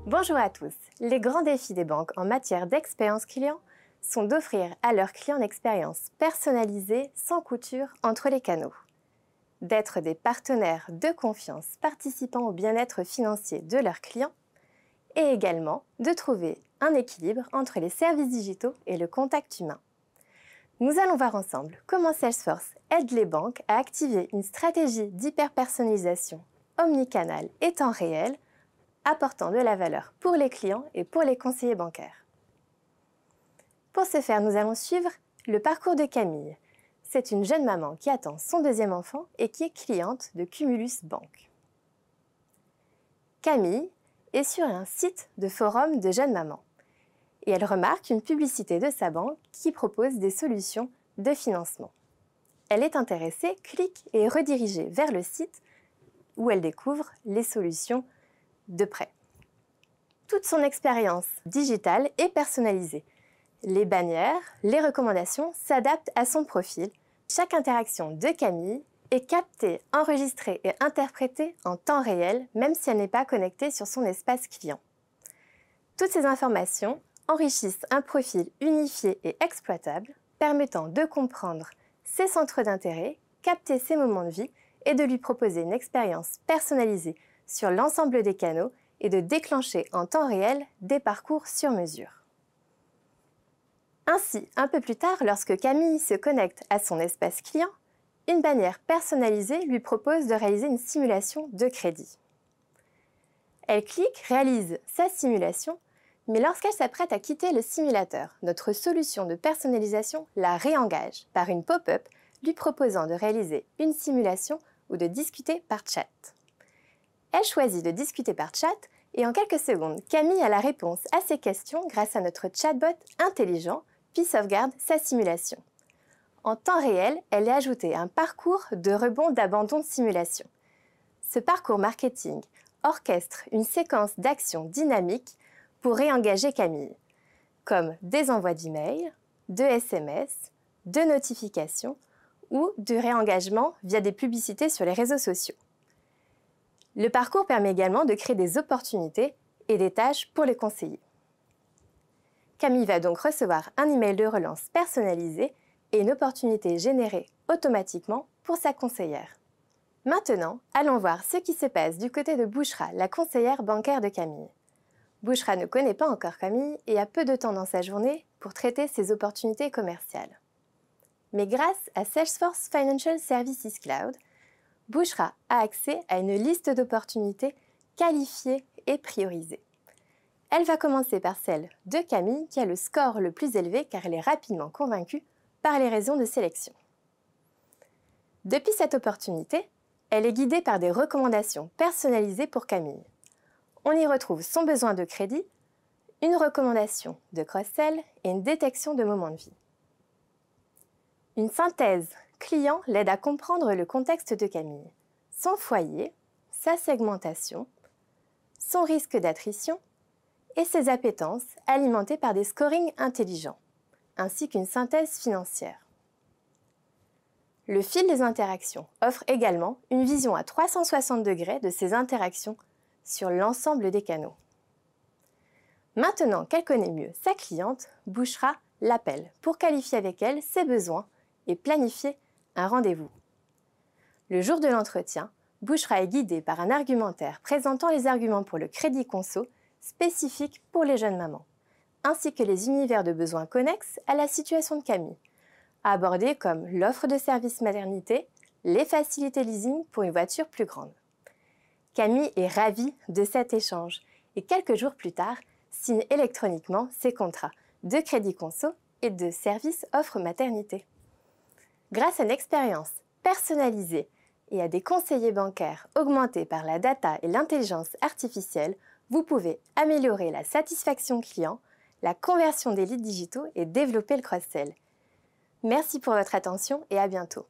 Bonjour à tous. Les grands défis des banques en matière d'expérience client sont d'offrir à leurs clients une expérience personnalisée sans couture entre les canaux, d'être des partenaires de confiance participant au bien-être financier de leurs clients et également de trouver un équilibre entre les services digitaux et le contact humain. Nous allons voir ensemble comment Salesforce aide les banques à activer une stratégie d'hyper-personnalisation omnicanal et temps réel, apportant de la valeur pour les clients et pour les conseillers bancaires. Pour ce faire, nous allons suivre le parcours de Camille. C'est une jeune maman qui attend son deuxième enfant et qui est cliente de Cumulus Bank. Camille est sur un site de forum de jeunes mamans et elle remarque une publicité de sa banque qui propose des solutions de financement. Elle est intéressée, clique et est redirigée vers le site où elle découvre les solutions de prêt. Toute son expérience digitale est personnalisée. Les bannières, les recommandations s'adaptent à son profil. Chaque interaction de Camille est captée, enregistrée et interprétée en temps réel, même si elle n'est pas connectée sur son espace client. Toutes ces informations enrichissent un profil unifié et exploitable, permettant de comprendre ses centres d'intérêt, capter ses moments de vie et de lui proposer une expérience personnalisée sur l'ensemble des canaux et de déclencher en temps réel des parcours sur mesure. Ainsi, un peu plus tard, lorsque Camille se connecte à son espace client, une bannière personnalisée lui propose de réaliser une simulation de crédit. Elle clique, réalise sa simulation, mais lorsqu'elle s'apprête à quitter le simulateur, notre solution de personnalisation la réengage par une pop-up lui proposant de réaliser une simulation ou de discuter par chat. Elle choisit de discuter par chat et en quelques secondes, Camille a la réponse à ses questions grâce à notre chatbot intelligent puis sauvegarde sa simulation. En temps réel, elle est ajoutée un parcours de rebond d'abandon de simulation. Ce parcours marketing orchestre une séquence d'actions dynamiques pour réengager Camille, comme des envois d'emails, de SMS, de notifications ou de réengagement via des publicités sur les réseaux sociaux. Le parcours permet également de créer des opportunités et des tâches pour les conseillers. Camille va donc recevoir un email de relance personnalisé et une opportunité générée automatiquement pour sa conseillère. Maintenant, allons voir ce qui se passe du côté de Bouchra, la conseillère bancaire de Camille. Bouchra ne connaît pas encore Camille et a peu de temps dans sa journée pour traiter ses opportunités commerciales. Mais grâce à Salesforce Financial Services Cloud, Bouchra a accès à une liste d'opportunités qualifiées et priorisées. Elle va commencer par celle de Camille qui a le score le plus élevé car elle est rapidement convaincue par les raisons de sélection. Depuis cette opportunité, elle est guidée par des recommandations personnalisées pour Camille. On y retrouve son besoin de crédit, une recommandation de cross-sell et une détection de moments de vie. Une synthèse client l'aide à comprendre le contexte de Camille, son foyer, sa segmentation, son risque d'attrition et ses appétences alimentées par des scorings intelligents, ainsi qu'une synthèse financière. Le fil des interactions offre également une vision à 360 degrés de ces interactions sur l'ensemble des canaux. Maintenant qu'elle connaît mieux sa cliente, Bouchra l'appelle pour qualifier avec elle ses besoins et planifier un rendez-vous. Le jour de l'entretien, Bouchra est guidée par un argumentaire présentant les arguments pour le crédit conso spécifique pour les jeunes mamans, ainsi que les univers de besoins connexes à la situation de Camille, abordés comme l'offre de service maternité, les facilités leasing pour une voiture plus grande. Camille est ravie de cet échange et quelques jours plus tard, signe électroniquement ses contrats de crédit conso et de service offre maternité. Grâce à une expérience personnalisée et à des conseillers bancaires augmentés par la data et l'intelligence artificielle, vous pouvez améliorer la satisfaction client, la conversion des leads digitaux et développer le cross-sell. Merci pour votre attention et à bientôt.